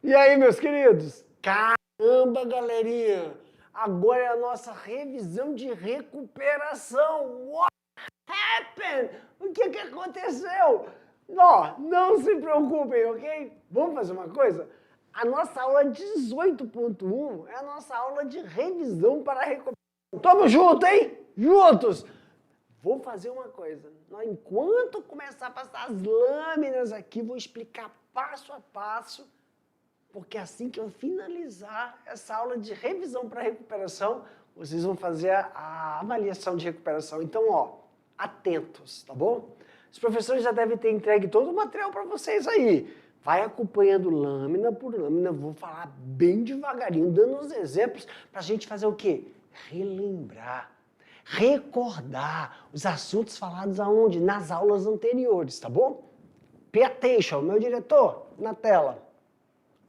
E aí, meus queridos? Caramba, galerinha! Agora é a nossa revisão de recuperação. What happened? O que aconteceu? Não se preocupem, ok? Vamos fazer uma coisa? A nossa aula 18.1 é a nossa aula de revisão para a recuperação. Tamo junto, hein? Juntos! Vou fazer uma coisa. Enquanto começar a passar as lâminas aqui, vou explicar passo a passo, porque assim que eu finalizar essa aula de revisão para recuperação, vocês vão fazer a avaliação de recuperação. Então, atentos, tá bom? Os professores já devem ter entregue todo o material para vocês aí. Vai acompanhando lâmina por lâmina, vou falar bem devagarinho, dando os exemplos para a gente fazer o quê? Relembrar, recordar os assuntos falados aonde? Nas aulas anteriores, tá bom? Pay attention, meu diretor, na tela.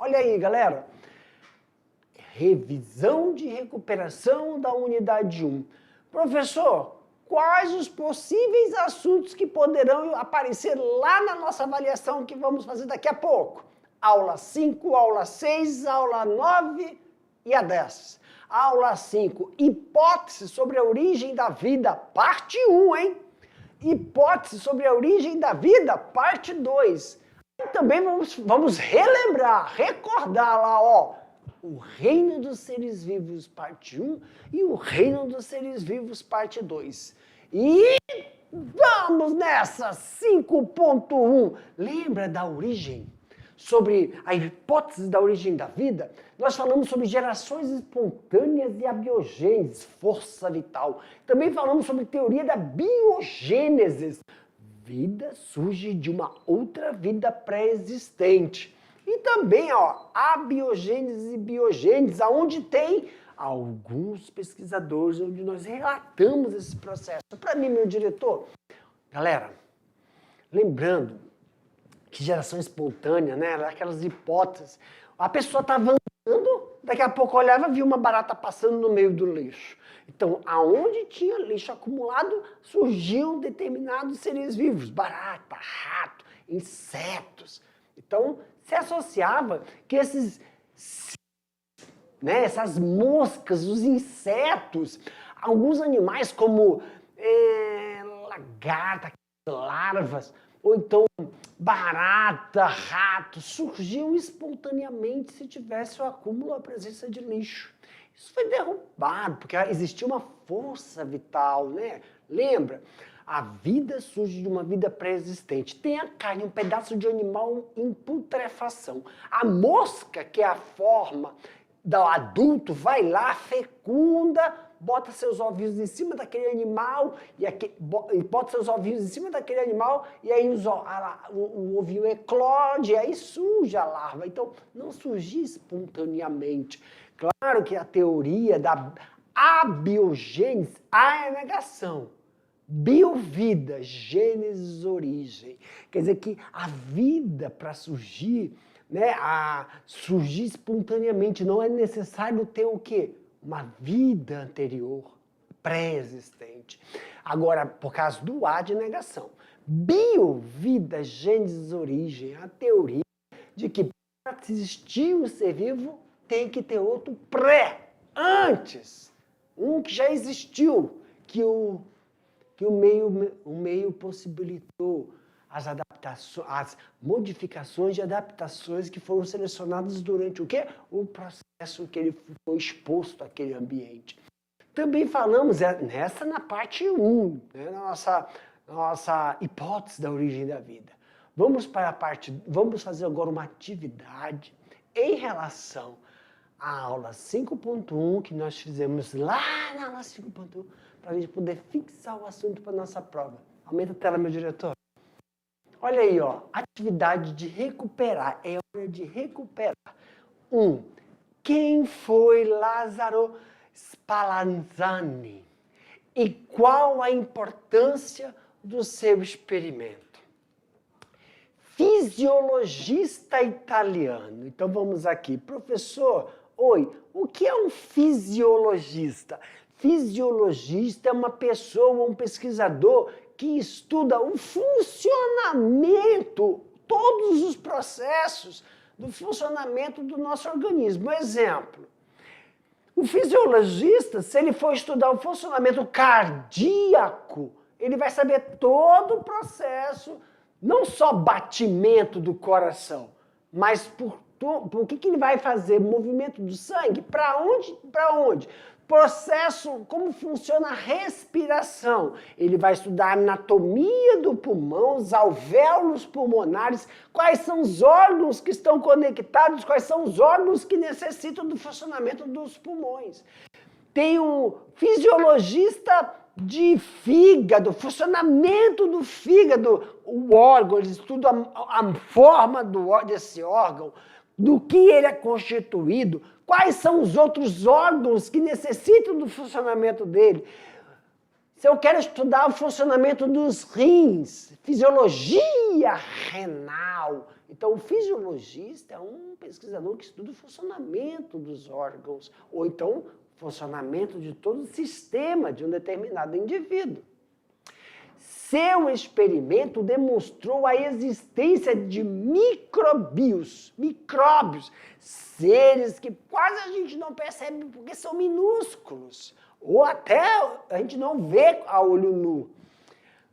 Olha aí, galera. Revisão de recuperação da unidade 1. Professor, quais os possíveis assuntos que poderão aparecer lá na nossa avaliação que vamos fazer daqui a pouco? Aula 5, aula 6, aula 9 e a 10. Aula 5, hipótese sobre a origem da vida, parte 1, hein? Hipótese sobre a origem da vida, parte 2. E também vamos relembrar, recordar lá, o reino dos seres vivos, parte 1, e o reino dos seres vivos, parte 2. E vamos nessa, 5.1. Lembra da origem? Sobre a hipótese da origem da vida, nós falamos sobre gerações espontâneas e abiogênese, força vital. Também falamos sobre teoria da biogênese. Vida surge de uma outra vida pré-existente. E também, abiogênese e biogênese, onde tem alguns pesquisadores, onde nós relatamos esse processo. Para mim, meu diretor, galera, lembrando que geração espontânea, né, aquelas hipóteses, a pessoa estava andando, daqui a pouco olhava e via uma barata passando no meio do lixo. Então, aonde tinha lixo acumulado, surgiam determinados seres vivos, barata, rato, insetos. Então, se associava que essas moscas, os insetos, alguns animais como lagarta, larvas, ou então barata, rato, surgiam espontaneamente se tivesse o acúmulo, a presença de lixo. Isso foi derrubado, porque existia uma força vital, né? Lembra? A vida surge de uma vida pré-existente. Tem a carne, um pedaço de animal em putrefação. A mosca, que é a forma do adulto, vai lá, fecunda, bota seus ovinhos em cima daquele animal, e bota seus ovinhos em cima daquele animal, e aí o ovinho eclode, e aí surge a larva. Então, não surgia espontaneamente. Claro que a teoria da abiogênese, A é negação, biovida, gênesis, origem. Quer dizer que a vida para surgir, surgir espontaneamente, não é necessário ter o quê? Uma vida anterior, pré-existente. Agora, por causa do A de negação, biovida, gênesis, origem, a teoria de que para existir um ser vivo, tem que ter outro antes. Um que já existiu, que o meio possibilitou as adaptações, as modificações e adaptações que foram selecionadas durante o quê? O processo que ele foi exposto àquele ambiente. Também falamos na parte 1, né, na nossa hipótese da origem da vida. Vamos fazer agora uma atividade em relação à aula 5.1 que nós fizemos lá na aula 5.1 para a gente poder fixar o assunto para a nossa prova. Aumenta a tela, meu diretor. Olha aí, atividade de recuperar. É hora de recuperar. 1. Quem foi Lázaro Spallanzani? E qual a importância do seu experimento? Fisiologista italiano. Então vamos aqui. Professor, o que é um fisiologista? Fisiologista é uma pessoa, um pesquisador que estuda o funcionamento, todos os processos do funcionamento do nosso organismo. Exemplo, o fisiologista, se ele for estudar o funcionamento cardíaco, ele vai saber todo o processo, não só batimento do coração, mas por que ele vai fazer movimento do sangue, para onde, para onde. Processo, como funciona a respiração. Ele vai estudar a anatomia do pulmão, os alvéolos pulmonares, quais são os órgãos que estão conectados, quais são os órgãos que necessitam do funcionamento dos pulmões. Tem um fisiologista de fígado, funcionamento do fígado, o órgão, ele estuda a forma desse órgão, do que ele é constituído, quais são os outros órgãos que necessitam do funcionamento dele. Se eu quero estudar o funcionamento dos rins, fisiologia renal, então o fisiologista é um pesquisador que estuda o funcionamento dos órgãos, ou então funcionamento de todo o sistema de um determinado indivíduo. Seu experimento demonstrou a existência de micróbios, seres que quase a gente não percebe porque são minúsculos, ou até a gente não vê a olho nu,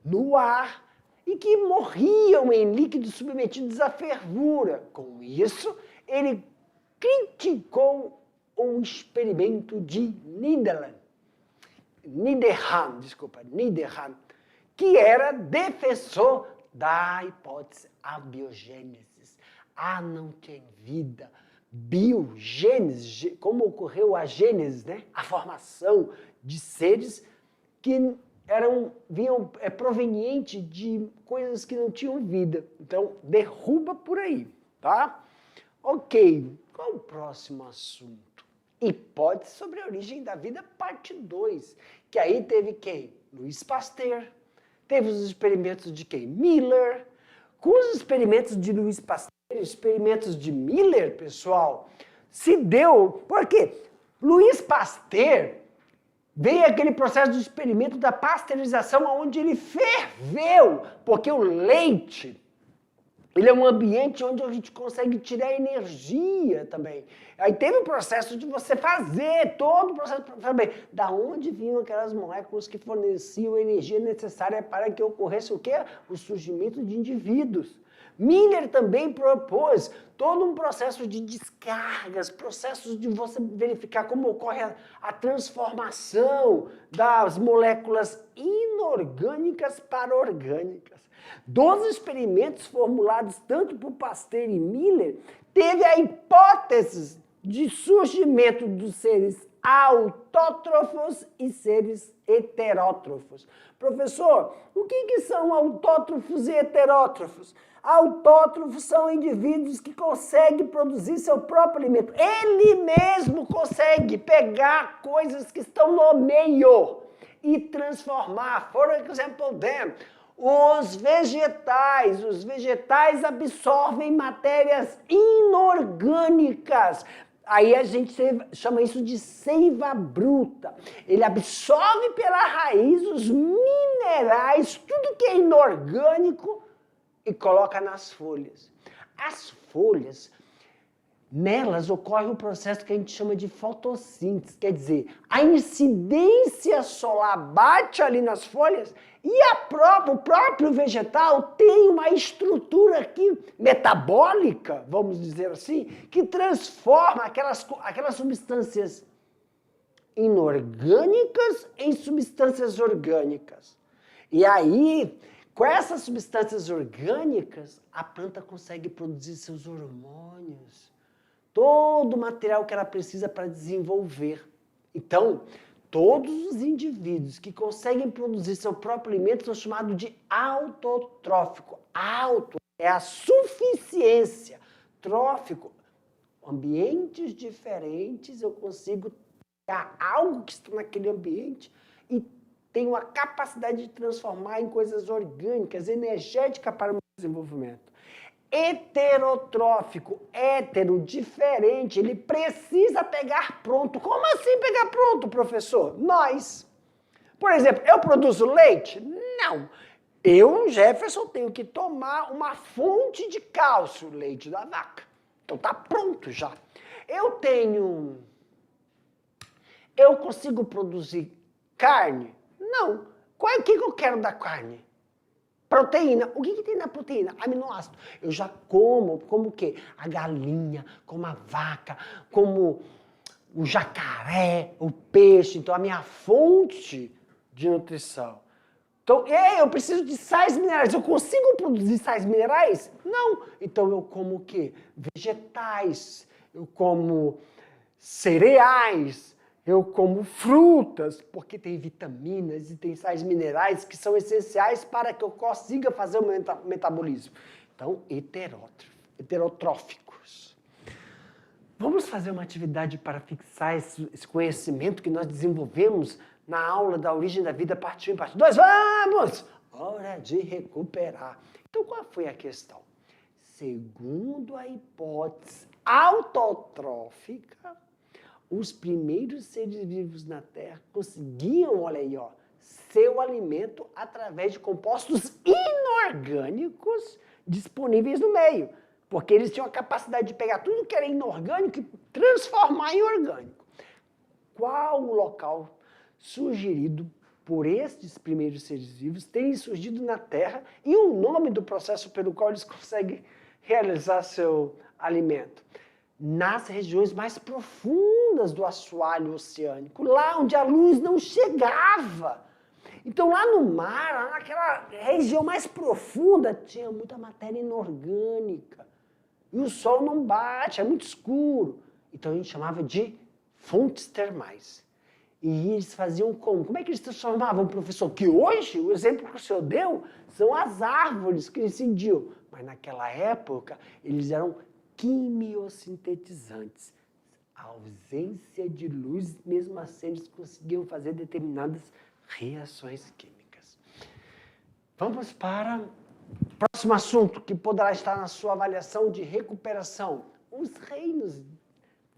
no ar, e que morriam em líquidos submetidos à fervura. Com isso, ele criticou o experimento de Niederhahn, que era defensor da hipótese abiogênesis. Não tem vida. Biogênese, como ocorreu a gênese, né? A formação de seres que vinham proveniente de coisas que não tinham vida. Então, derruba por aí, tá? Ok, qual o próximo assunto? Hipótese sobre a origem da vida, parte 2. Que aí teve quem? Louis Pasteur. Teve os experimentos de quem? Miller. Com os experimentos de Louis Pasteur, experimentos de Miller, pessoal, se deu... Por quê? Louis Pasteur veio aquele processo de experimento da pasteurização onde ele ferveu, porque o leite, ele é um ambiente onde a gente consegue tirar energia também. Aí teve o processo de você fazer todo o processo para saber da onde vinham aquelas moléculas que forneciam a energia necessária para que ocorresse o quê? O surgimento de indivíduos. Miller também propôs todo um processo de descargas, processos de você verificar como ocorre a transformação das moléculas inorgânicas para orgânicas. Dos experimentos formulados tanto por Pasteur e Miller, teve a hipótese de surgimento dos seres autótrofos e seres heterótrofos. Professor, o que são autótrofos e heterótrofos? Autótrofos são indivíduos que conseguem produzir seu próprio alimento. Ele mesmo consegue pegar coisas que estão no meio e transformar. For example, os vegetais absorvem matérias inorgânicas. Aí a gente chama isso de seiva bruta. Ele absorve pela raiz os minerais, tudo que é inorgânico, e coloca nas folhas. As folhas, nelas ocorre um processo que a gente chama de fotossíntese, quer dizer, a incidência solar bate ali nas folhas e o próprio vegetal tem uma estrutura aqui metabólica, vamos dizer assim, que transforma aquelas substâncias inorgânicas em substâncias orgânicas. E aí, com essas substâncias orgânicas, a planta consegue produzir seus hormônios, todo o material que ela precisa para desenvolver. Então, todos os indivíduos que conseguem produzir seu próprio alimento são chamados de autotrófico. Auto é a suficiência. Trófico, ambientes diferentes, eu consigo pegar algo que está naquele ambiente e tenho a capacidade de transformar em coisas orgânicas, energéticas para o meu desenvolvimento. Heterotrófico, hétero, diferente, ele precisa pegar pronto. Como assim pegar pronto, professor? Nós. Por exemplo, eu produzo leite? Não. Eu, Jefferson, tenho que tomar uma fonte de cálcio, leite da vaca. Então tá pronto já. Eu consigo produzir carne? Não. O que eu quero da carne? Proteína. O que tem na proteína? Aminoácido. Eu já como o quê? A galinha, como a vaca, como o jacaré, o peixe. Então, a minha fonte de nutrição. Então, eu preciso de sais minerais. Eu consigo produzir sais minerais? Não. Então, eu como o quê? Vegetais. Eu como cereais. Eu como frutas, porque tem vitaminas e tem sais minerais que são essenciais para que eu consiga fazer o meu metabolismo. Então, heterotróficos. Vamos fazer uma atividade para fixar esse conhecimento que nós desenvolvemos na aula da origem da vida, parte 1 e parte 2. Vamos! Hora de recuperar. Então, qual foi a questão? Segundo a hipótese autotrófica, os primeiros seres vivos na Terra conseguiam, olha aí, ó, seu alimento através de compostos inorgânicos disponíveis no meio. Porque eles tinham a capacidade de pegar tudo que era inorgânico e transformar em orgânico. Qual o local sugerido por estes primeiros seres vivos terem surgido na Terra e o nome do processo pelo qual eles conseguem realizar seu alimento? Nas regiões mais profundas do assoalho oceânico, lá onde a luz não chegava. Então, lá no mar, lá naquela região mais profunda, tinha muita matéria inorgânica. E o sol não bate, é muito escuro. Então, a gente chamava de fontes termais. E eles faziam como? Como é que eles transformavam, professor? Que hoje, o exemplo que o senhor deu, são as árvores que incidiam. Mas naquela época, eles eram quimiosintetizantes. A ausência de luz, mesmo assim, eles conseguiam fazer determinadas reações químicas. Vamos para o próximo assunto, que poderá estar na sua avaliação de recuperação. Os reinos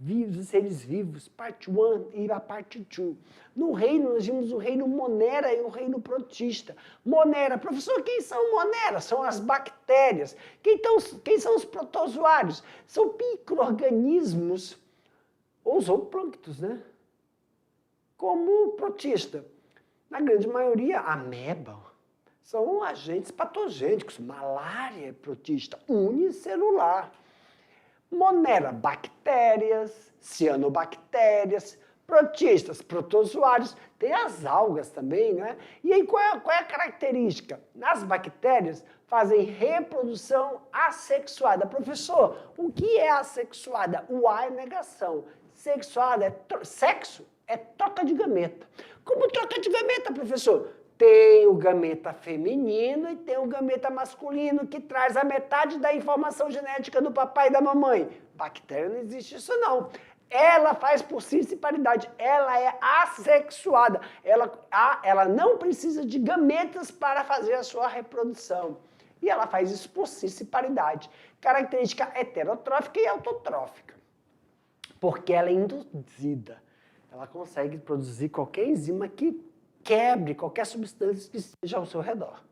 vivos, os seres vivos, parte 1 e a parte 2. No reino, nós vimos o reino Monera e o reino Protista. Monera, professor, quem são Monera? São as bactérias. Quem são os protozoários? São micro-organismos, ou zooplânctos, né? Como o protista. Na grande maioria, ameba. São agentes patogênicos. Malária é protista, unicelular. Monera, bactérias, cianobactérias, protistas, protozoários, tem as algas também, né? E aí qual é a característica? As bactérias fazem reprodução assexuada. Professor, o que é assexuada? O A é negação. Sexuada sexo é troca de gameta. Como troca de gameta, professor? Tem o gameta feminino e tem o gameta masculino, que traz a metade da informação genética do papai e da mamãe. Bactéria não existe isso não. Ela faz por paridade, ela é assexuada. Ela não precisa de gametas para fazer a sua reprodução. E ela faz isso por paridade. Característica heterotrófica e autotrófica. Porque ela é induzida. Ela consegue produzir qualquer enzima que quebre qualquer substância que esteja ao seu redor.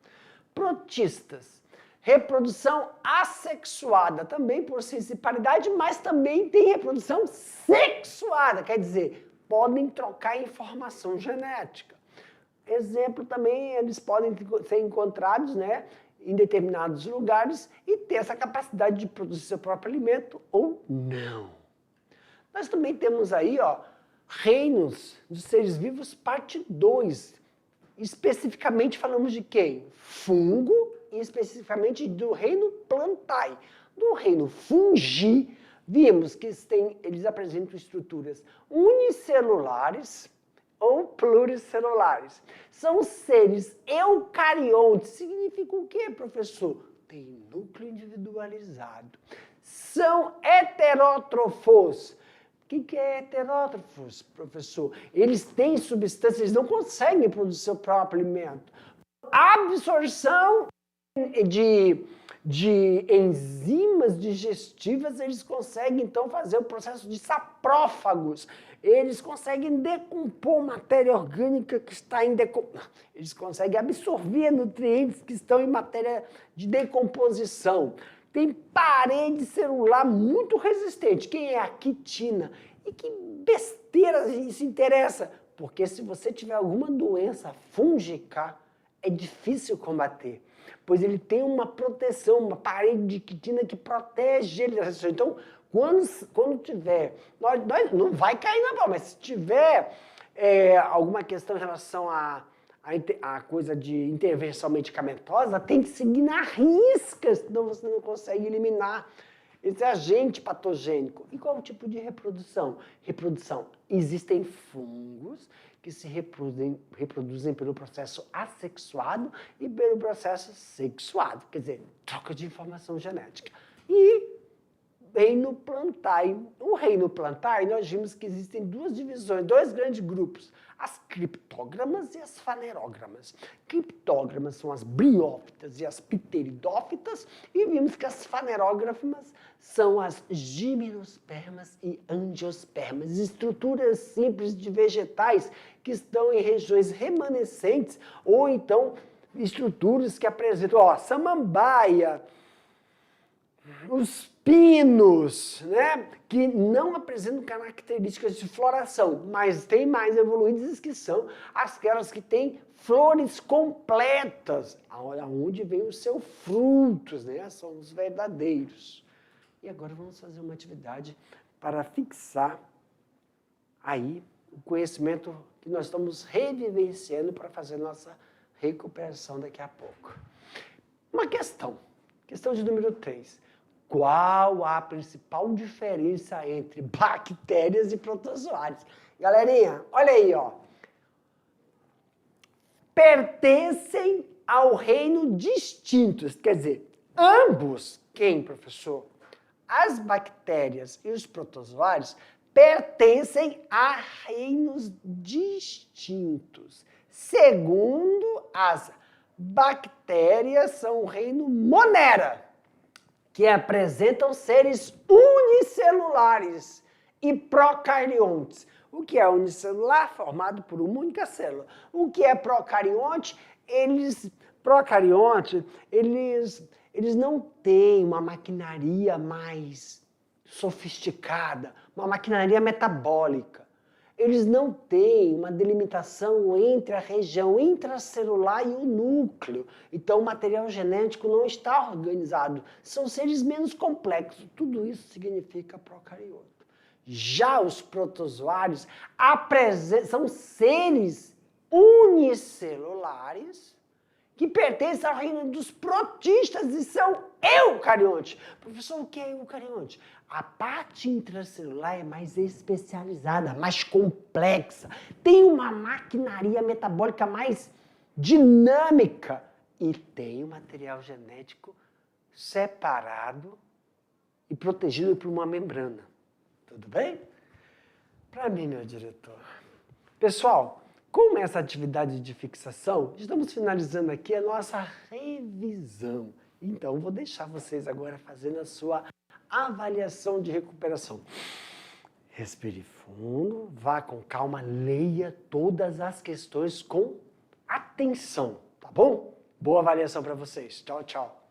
Protistas. Reprodução assexuada, também por paridade, mas também tem reprodução sexuada, quer dizer, podem trocar informação genética. Exemplo também, eles podem ser encontrados, né, em determinados lugares e ter essa capacidade de produzir seu próprio alimento ou não. Nós também temos aí, ó, reinos dos seres vivos, parte 2. Especificamente falamos de quem? Fungo, e especificamente do reino Plantae. Do reino Fungi, vimos que eles apresentam estruturas unicelulares ou pluricelulares. São seres eucariontes. Significa o quê, professor? Tem núcleo individualizado. São heterótrofos. O que é heterótrofos, professor? Eles têm substâncias, eles não conseguem produzir seu próprio alimento. Absorção de enzimas digestivas, eles conseguem, então, fazer o processo de saprófagos. Eles conseguem decompor matéria orgânica que está em decomposição. Eles conseguem absorver nutrientes que estão em matéria de decomposição. tem parede celular muito resistente. Quem é a quitina? E que besteira isso interessa? Porque se você tiver alguma doença fúngica, é difícil combater. Pois ele tem uma proteção, uma parede de quitina que protege ele. Então, quando tiver, não vai cair na pau, mas se tiver alguma questão em relação a coisa de intervenção medicamentosa, tem que seguir na risca, senão você não consegue eliminar esse agente patogênico. E qual é o tipo de reprodução? Existem fungos que se reproduzem pelo processo assexuado e pelo processo sexuado, quer dizer, troca de informação genética. E reino plantae. No reino plantae, nós vimos que existem duas divisões, dois grandes grupos, as criptógramas e as fanerógramas. Criptógramas são as briófitas e as pteridófitas, e vimos que as fanerógramas são as gimnospermas e angiospermas, estruturas simples de vegetais que estão em regiões remanescentes, ou então estruturas que apresentam, samambaia, os pinos, né, que não apresentam características de floração, mas tem mais evoluídas que são aquelas que têm flores completas, aonde vem os seus frutos, né, são os verdadeiros. E agora vamos fazer uma atividade para fixar aí o conhecimento que nós estamos revivenciando para fazer nossa recuperação daqui a pouco. Uma questão de número 3. Qual a principal diferença entre bactérias e protozoários? Galerinha, olha aí, ó. Pertencem ao reino distintos, quer dizer, ambos, quem, professor? As bactérias e os protozoários pertencem a reinos distintos. Segundo, as bactérias são o reino Monera, que apresentam seres unicelulares e procariontes. O que é unicelular? Formado por uma única célula. O que é procarionte? Eles não têm uma maquinaria mais sofisticada, uma maquinaria metabólica. Eles não têm uma delimitação entre a região intracelular e o núcleo. Então, o material genético não está organizado. São seres menos complexos. Tudo isso significa procarioto. Já os protozoários são seres unicelulares que pertencem ao reino dos protistas e são eucariontes. Professor, o que é eucarionte? A parte intracelular é mais especializada, mais complexa, tem uma maquinaria metabólica mais dinâmica e tem um material genético separado e protegido por uma membrana. Tudo bem? Para mim, meu diretor. Pessoal, com essa atividade de fixação, estamos finalizando aqui a nossa revisão. Então, vou deixar vocês agora fazendo a sua avaliação de recuperação. Respire fundo, vá com calma, leia todas as questões com atenção, tá bom? Boa avaliação para vocês. Tchau, tchau.